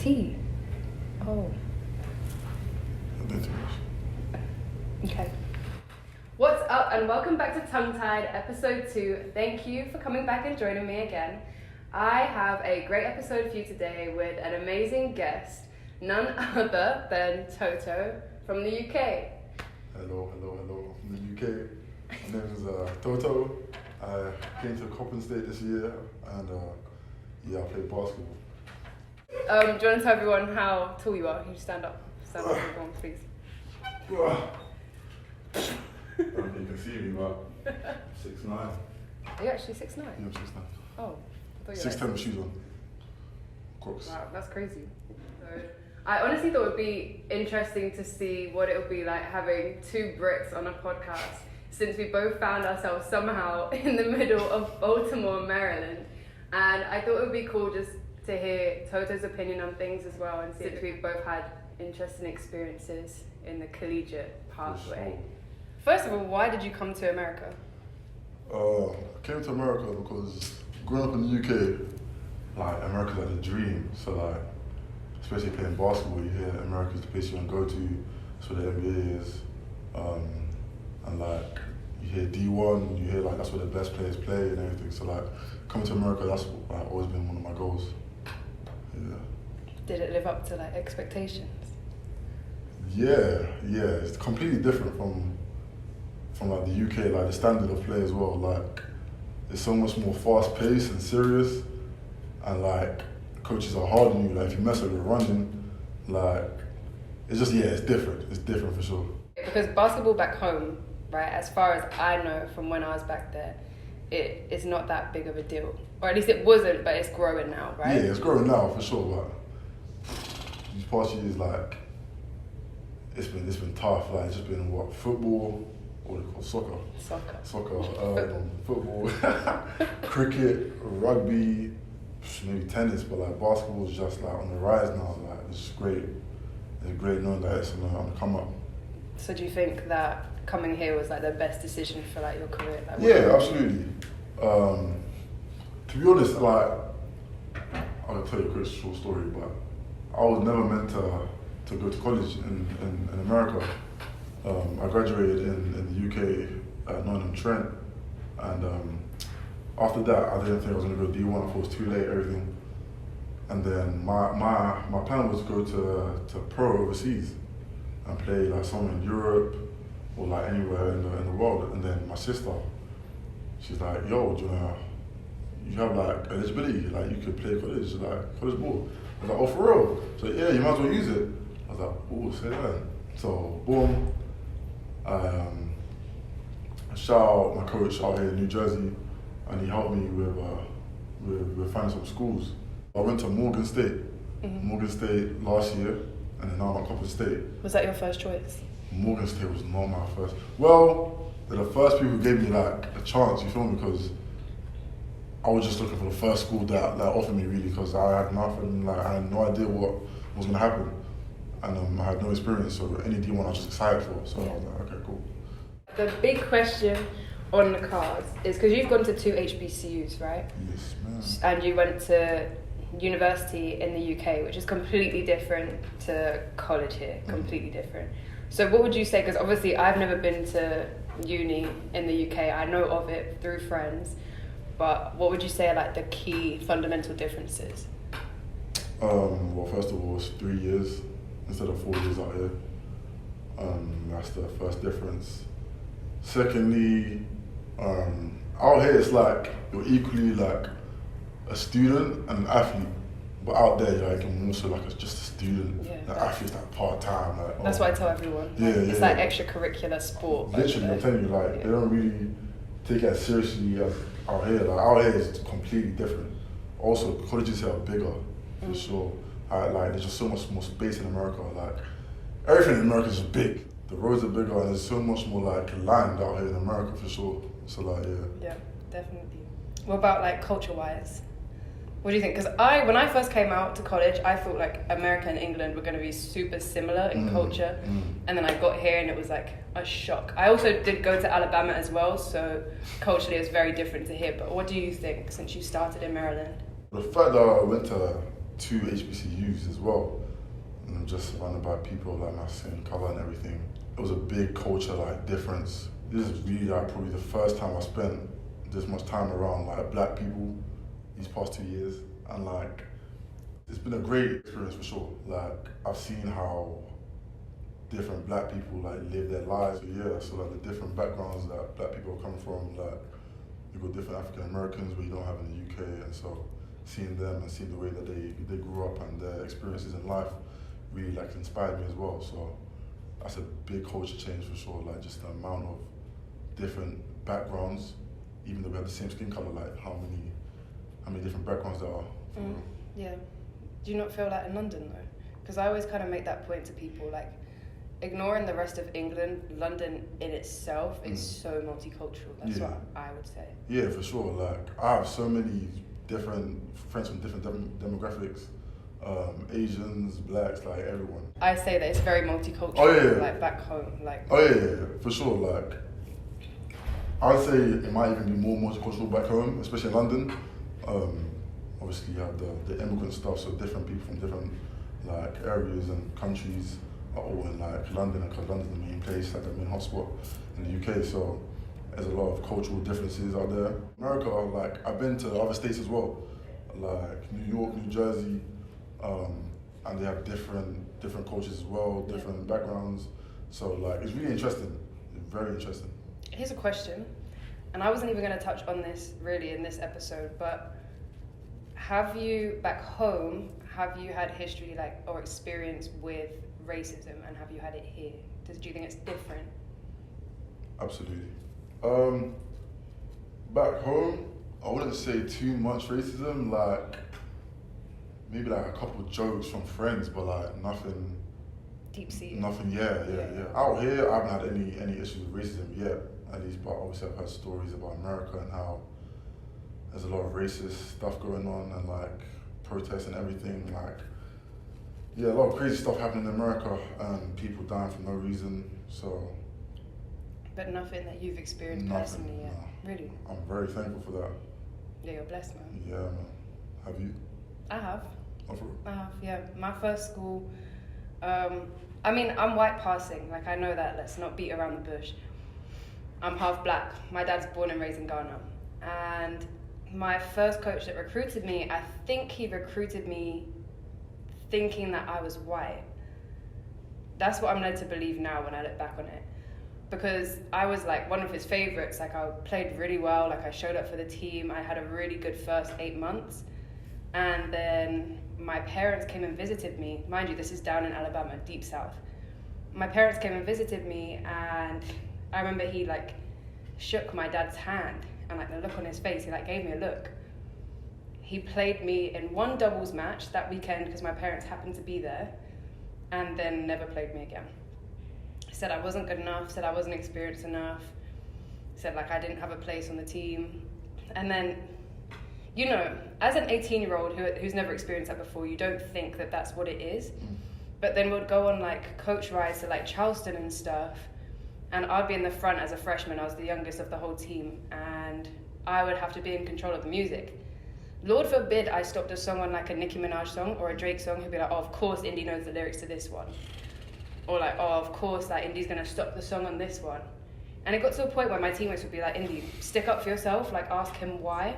tea. Oh. Okay. What's up, and welcome back to Tongue Tied, episode 2. Thank you for coming back and joining me again. I have a great episode for you today with an amazing guest, none other than Toto from the UK. Hello, from the UK. My name is Toto. I came to Coppin State this year, and I played basketball. Do you want to tell everyone how tall you are? Can you stand up? Stand up, everyone, please. I don't know if you can see me, but 6'9". Are you actually 6'9"? Yeah, I'm 6'9". Oh, I thought you were 6'10" with shoes on. Crocs. Wow, that's crazy. So, I honestly thought it would be interesting to see what it would be like having two Brits on a podcast, since we both found ourselves somehow in the middle of Baltimore, Maryland. And I thought it would be cool just to hear Toto's opinion on things as well, and since we've both had interesting experiences in the collegiate pathway. Sure. First of all, why did you come to America? I came to America because growing up in the UK, like, America's like the dream. So, like, especially playing basketball, you hear America's the place you want to go to. That's where the NBA is. And like, you hear D1, you hear like that's where the best players play and everything. So like, coming to America, that's like always been one of my goals. Yeah. Did it live up to like expectations? Yeah, it's completely different from like the UK, like the standard of play as well. Like, it's so much more fast paced and serious, and like coaches are hard on you. Like, if you mess up your running, like, it's just, it's different. It's different for sure. Because basketball back home, right, as far as I know from when I was back there, it is not that big of a deal. Or at least it wasn't, but it's growing now, right? Yeah, it's growing now for sure, but these past years, like, it's been tough. Like, it's just been football, what do you call it? Soccer, football, cricket, rugby, maybe tennis, but like basketball is just like on the rise now. Like, it's great. It's great knowing that it's on the come up. So do you think that coming here was like the best decision for like your career? Like, yeah, absolutely. To be honest, like, I'll tell you a quick short story, but I was never meant to go to college in America. I graduated in the UK at Nottingham Trent, and after that, I didn't think I was going to go D1. I thought it was too late, everything. And then my plan was to go to pro overseas and play like somewhere in Europe or like anywhere in the world. And then my sister, she's like, yo, you have like eligibility, like you could play college ball. I was like, oh, for real? So yeah, you might as well use it. I was like, oh, say that. So boom, I shout out my coach out here in New Jersey, and he helped me with finding some schools. I went to Morgan State last year, and then now I'm at Coppin State. Was that your first choice? Morgan State was not my first. Well, they're the first people who gave me like a chance, you feel me? Because I was just looking for the first school that offered me, really, because I had nothing, like I had no idea what was gonna happen, and I had no experience. So any D1 I was just excited for. So I was like, okay, cool. The big question on the cards is, because you've gone to 2 HBCUs, right? Yes, man. And you went to university in the UK, which is completely different to college here, completely different. So what would you say, because obviously I've never been to uni in the UK, I know of it through friends, but what would you say are like the key fundamental differences? Well, first of all, it's 3 years instead of 4 years out here. That's the first difference. Secondly, out here it's like you're equally like a student and an athlete, but out there you're like also like just a student. Yeah. The athlete's like part-time. Like, that's what I tell everyone. It's like extracurricular sport. Literally, I'm telling you, like, they don't really take it as seriously as out here. Like, out here is completely different. Also, colleges here are bigger, for sure. Like, there's just so much more space in America. Like, everything in America is just big. The roads are bigger, and there's so much more like land out here in America, for sure. So like, yeah, definitely. What about like culture-wise? What do you think? Because when I first came out to college, I thought like America and England were going to be super similar in culture, and then I got here and it was like a shock. I also did go to Alabama as well, so culturally it's very different to here. But what do you think, since you started in Maryland? The fact that I went to 2 HBCUs as well, and just surrounded by people like my same color and everything. It was a big culture like difference. This is really like probably the first time I spent this much time around like black people these past 2 years, and like it's been a great experience for sure. Like I've seen how different black people like live their lives. So like the different backgrounds that black people are coming from, like you've got different African Americans where you don't have in the UK, and so seeing them and seeing the way that they grew up and their experiences in life really like inspired me as well. So that's a big culture change for sure, like just the amount of different backgrounds, even though we have the same skin color, like how many different backgrounds there are. Yeah. Do you not feel that in London though? Because I always kind of make that point to people, like ignoring the rest of England, London in itself is so multicultural. That's what I would say. Yeah, for sure. Like I have so many different friends from different demographics, Asians, blacks, like everyone. I say that it's very multicultural. Like back home, like. For sure. Like I would say it might even be more multicultural back home, especially in London. Obviously you have the immigrant stuff, so different people from different like areas and countries are all in like London, and because London's the main place, like the main hotspot in the UK, so there's a lot of cultural differences out there. America, like I've been to other states as well, like New York, New Jersey, and they have different cultures as well, different backgrounds. So like it's really interesting, very interesting. Here's a question, and I wasn't even going to touch on this really in this episode, but have you back home, have you had history like or experience with racism, and have you had it here? Do you think it's different? Absolutely. Back home, I wouldn't say too much racism, like maybe like a couple of jokes from friends, but like nothing deep-seated. Nothing, yeah. Out here, I haven't had any issues with racism yet, at least, but obviously I've heard stories about America and how there's a lot of racist stuff going on and like protests and everything, like a lot of crazy stuff happening in America and people dying for no reason, so. But nothing that you've experienced personally yet? No. Really? I'm very thankful for that. Yeah, you're blessed, man. Yeah, man. Have you? I have. Oh, for real? I have, yeah. My first school, I mean, I'm white passing, like I know that, let's not beat around the bush. I'm half black. My dad's born and raised in Ghana. And my first coach that recruited me, I think he recruited me thinking that I was white. That's what I'm led to believe now when I look back on it. Because I was like one of his favorites, like I played really well, like I showed up for the team, I had a really good first 8 months. And then my parents came and visited me. Mind you, this is down in Alabama, deep south. My parents came and visited me, and I remember he like shook my dad's hand, and like the look on his face, he like gave me a look. He played me in one doubles match that weekend because my parents happened to be there, and then never played me again. Said I wasn't good enough, said I wasn't experienced enough, said like I didn't have a place on the team. And then, you know, as an 18-year-old who's never experienced that before, you don't think that that's what it is. But then we'd go on like coach rides to like Charleston and stuff, and I'd be in the front as a freshman. I was the youngest of the whole team, and I would have to be in control of the music. Lord forbid I stopped a song on like a Nicki Minaj song or a Drake song, he'd be like, oh, of course Indy knows the lyrics to this one. Or like, oh, of course, like Indy's gonna stop the song on this one. And it got to a point where my teammates would be like, Indy, stick up for yourself, like ask him why.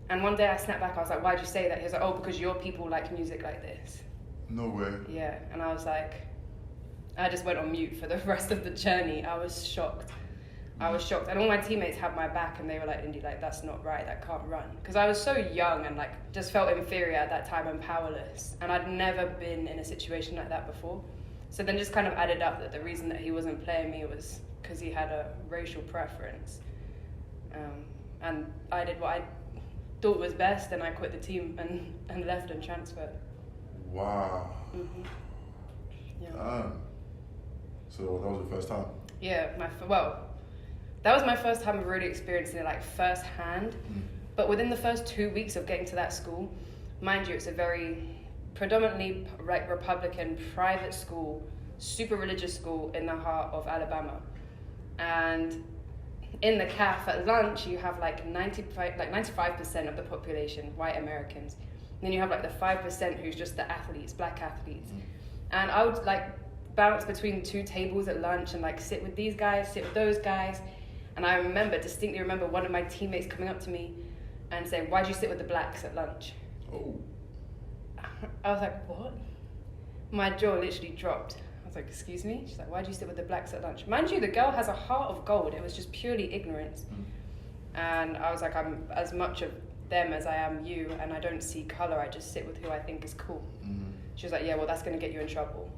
And one day I snapped back, I was like, why'd you say that? He was like, oh, because your people like music like this. No way. Yeah, and I was like, I just went on mute for the rest of the journey. I was shocked. And all my teammates had my back, and they were like, Indy, like, that's not right, that can't run. Because I was so young and like just felt inferior at that time and powerless. And I'd never been in a situation like that before. So then just kind of added up that the reason that he wasn't playing me was because he had a racial preference. And I did what I thought was best, and I quit the team and left and transferred. Wow. Mm-hmm. Yeah. So that was your first time? Yeah, that was my first time of really experiencing it like firsthand. But within the first 2 weeks of getting to that school, mind you, it's a very predominantly like Republican private school, super religious school in the heart of Alabama. And in the caf at lunch, you have like 95% of the population, white Americans. Then you have like the 5% who's just the athletes, black athletes. And I would like bounce between 2 tables at lunch and like sit with these guys, sit with those guys. And I distinctly remember one of my teammates coming up to me and saying, "Why'd you sit with the blacks at lunch?" Oh. I was like, what? My jaw literally dropped. I was like, excuse me? She's like, "Why'd you sit with the blacks at lunch?" Mind you, the girl has a heart of gold. It was just purely ignorance. And I was like, I'm as much of them as I am you, and I don't see colour. I just sit with who I think is cool. She was like, "Yeah, well, that's going to get you in trouble."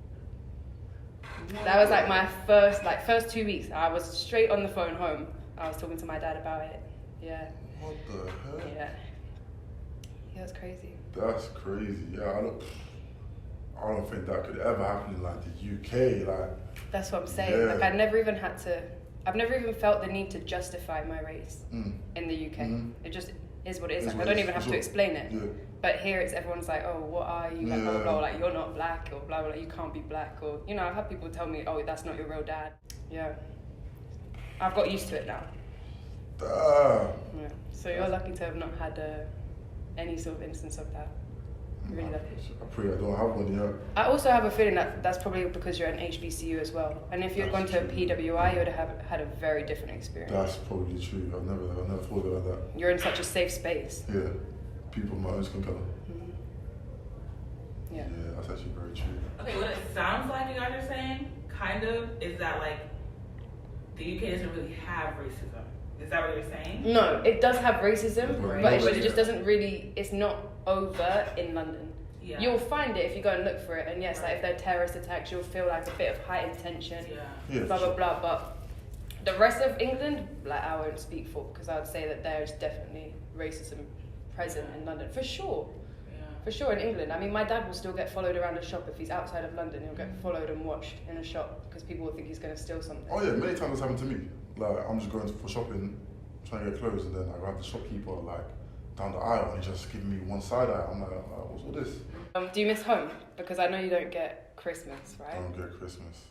That was like my first 2 weeks. I was straight on the phone home. I was talking to my dad about it. Yeah. What the heck? Yeah. Yeah, it's crazy. That's crazy. Yeah, I don't think that could ever happen in like the UK. Like. That's what I'm saying. Yeah. Like I've never even felt the need to justify my race in the UK. It just is what it is. Like I don't even have to explain it. Yeah. But here it's everyone's like, "Oh, what are you?" Like blah blah blah. Like you're not black or blah blah. You can't be black or I've had people tell me, "Oh, that's not your real dad." Yeah. I've got used to it now. Yeah. So you're lucky to have not had any sort of instance of that. Really lucky. I pray I don't have one yet. I also have a feeling that that's probably because you're an HBCU as well. And if you'd gone to a PWI, you would have had a very different experience. That's probably true. I've never thought about that. You're in such a safe space. Yeah. People of my own skin colour. Yeah. Yeah, that's actually very true. Okay, what it sounds like you guys are saying, kind of, is that like the UK doesn't really have racism. Is that what you're saying? No, it does have racism, Right. but it just doesn't really, it's not overt in London. Yeah. You'll find it if you go and look for it, and yes, like if there are terrorist attacks, you'll feel like a bit of heightened tension, Yeah, blah, blah, blah, but the rest of England, like I won't speak for, because I would say that there is definitely racism present in London, for sure. For sure in England. I mean, my dad will still get followed around a shop if he's outside of London. He'll get followed and watched in a shop because people will think he's going to steal something. Oh yeah, many times it's happened to me. Like I'm just going for shopping, trying to get clothes, and then I grab the shopkeeper like down the aisle and he just giving me one side eye. I'm like, what's all this? Do you miss home? Because I know you don't get Christmas, right? I don't get Christmas.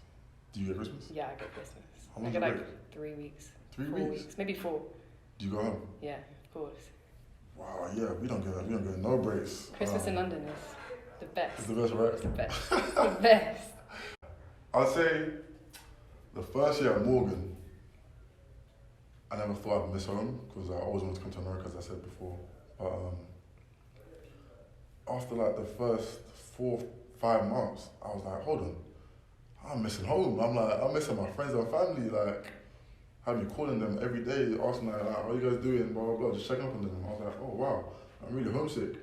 Do you get Christmas? Yeah, I get Christmas. How I long's get your like break? 3 weeks. 3 4 weeks? weeks, maybe 4. Do you go home? Yeah, of course. Wow, yeah, we don't get no breaks. Christmas in London is the best. It's the best, right? It's the best. It's the best. I'd say the first year at Morgan, I never thought I'd miss home because I always wanted to come to America, as I said before. But after like the first 4-5 months, I was like, hold on, I'm missing home. I'm missing my friends and family. Like, I'd be calling them every day, asking like, how you guys doing, blah, blah, blah, just checking up on them. I was like, oh wow, I'm really homesick.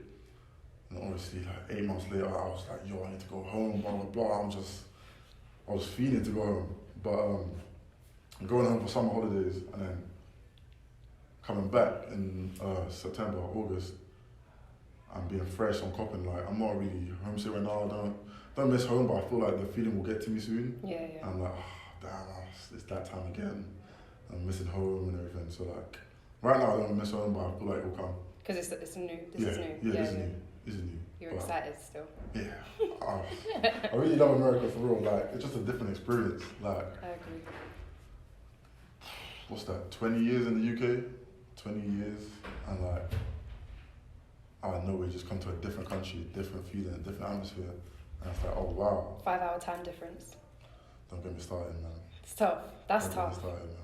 And obviously, like 8 months later, I was like, yo, I need to go home, blah, blah, blah. I was feeling to go home. But going home for summer holidays and then coming back in September, August, and being fresh on copping, like, I'm not really homesick right now. I don't miss home, but I feel like the feeling will get to me soon. Yeah. I'm like, damn, it's that time again. I'm missing home and everything. So like, right now I don't miss home, but I feel like it will come. Because it's new. This is new. Yeah, this is new. You're excited still. Yeah. I really love America for real. Like, it's just a different experience. Like, I agree. what's that? 20 years in the UK, 20 years, and like, out of nowhere, just come to a different country, different feeling, different atmosphere, and it's like, oh wow. 5-hour time difference. Don't get me started, man. It's tough. That's Don't tough. Get me started, man.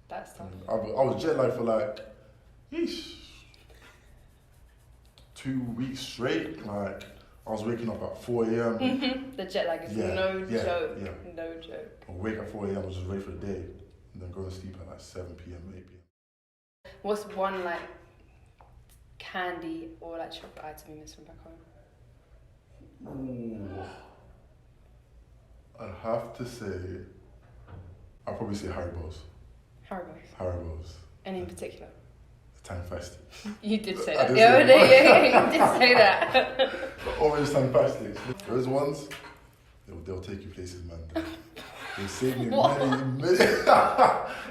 That's tough. I was jet lagged for like, 2 weeks straight. Like, I was waking up at 4 a.m. The jet lag is no joke. No joke. I wake up at 4 a.m. I was just ready for the day, and then go to sleep at like 7 p.m., 8 p.m. What's one like candy or like chocolate item you miss from back home? Ooh. I'd have to say, I'd probably say Haribo's. Haribo's. Any in particular? Time fasting. You did say I that. did Yeah, say you did say that. Always time fasting. Those ones, they'll take you places, man. They save me many.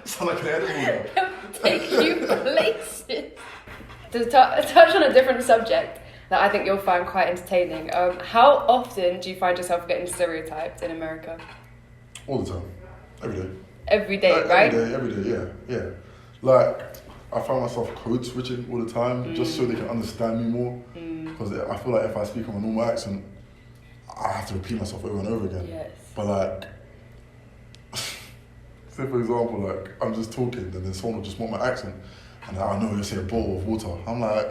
Sound like an edible now. Take you places. To touch on a different subject that I think you'll find quite entertaining. How often do you find yourself getting stereotyped in America? All the time. Every day. Every day, right? Every day, yeah. Like, I find myself code switching all the time just so they can understand me more. Because I feel like if I speak on a normal accent, I have to repeat myself over and over again. Yes. But like, say for example, like I'm just talking and then someone will just want my accent, and I know they say a bottle of water. I'm like,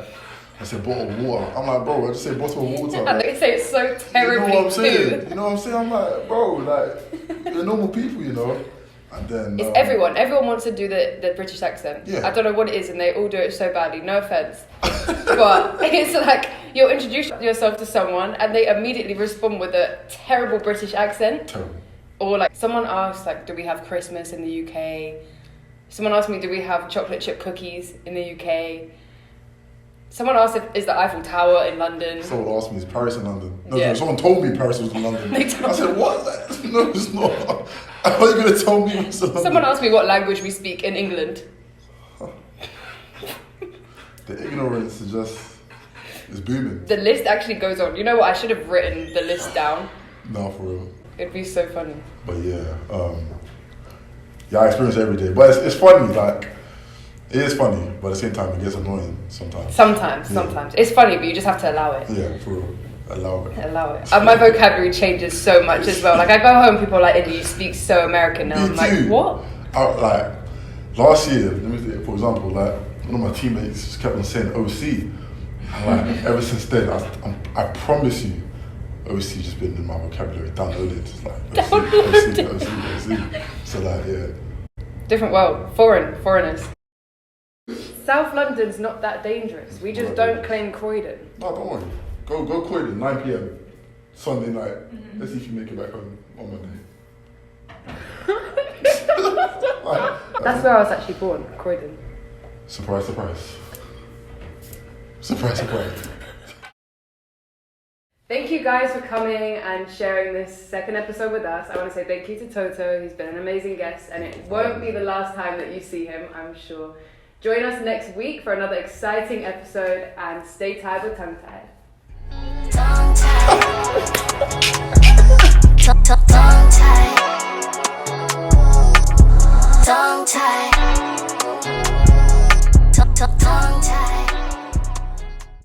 I say bottle of water. I'm like, bro, I just say bottle of water. And they say it so terribly. You know what I'm saying? You know what I'm saying? I'm like, bro, like they're normal people, you know. And then it's everyone. Everyone wants to do the British accent. Yeah. I don't know what it is, and they all do it so badly. No offense, but it's like you'll introduce yourself to someone, and they immediately respond with a terrible British accent. Terrible. Or like someone asks, like, do we have Christmas in the UK? Someone asked me, do we have chocolate chip cookies in the UK? Someone asked, is the Eiffel Tower in London? Someone asked me, is Paris in London? No, Yeah. no, someone told me Paris was in London. They told I said, what? No, it's not. How are you going to tell me it's in London? Someone asked me what language we speak in England. The ignorance is booming. The list actually goes on. You know what? I should have written the list down. No, for real. It'd be so funny. But yeah, I experience it every day. But it's funny, like, it is funny, but at the same time, it gets annoying sometimes. Sometimes. It's funny, but you just have to allow it. Yeah, for real. Allow it. And my vocabulary changes so much as well. Like, I go home, people are like, Indy, you speak so American now. I'm like, what? Like, last year, let me say, for example, like, one of my teammates just kept on saying OC. And like, ever since then, I promise you, OC just been in my vocabulary, downloaded. It's like, OC. So like, yeah. Different world. Foreigners. South London's not that dangerous. We just don't claim Croydon. No, don't worry. Go Croydon, 9 p.m. Sunday night. Let's see if you make it back home on Monday. That's where I was actually born, Croydon. Surprise, surprise. Surprise, surprise. Thank you guys for coming and sharing this second episode with us. I want to say thank you to Toto. He's been an amazing guest, and it won't be the last time that you see him, I'm sure. Join us next week for another exciting episode, and stay tied with Tongue Tied.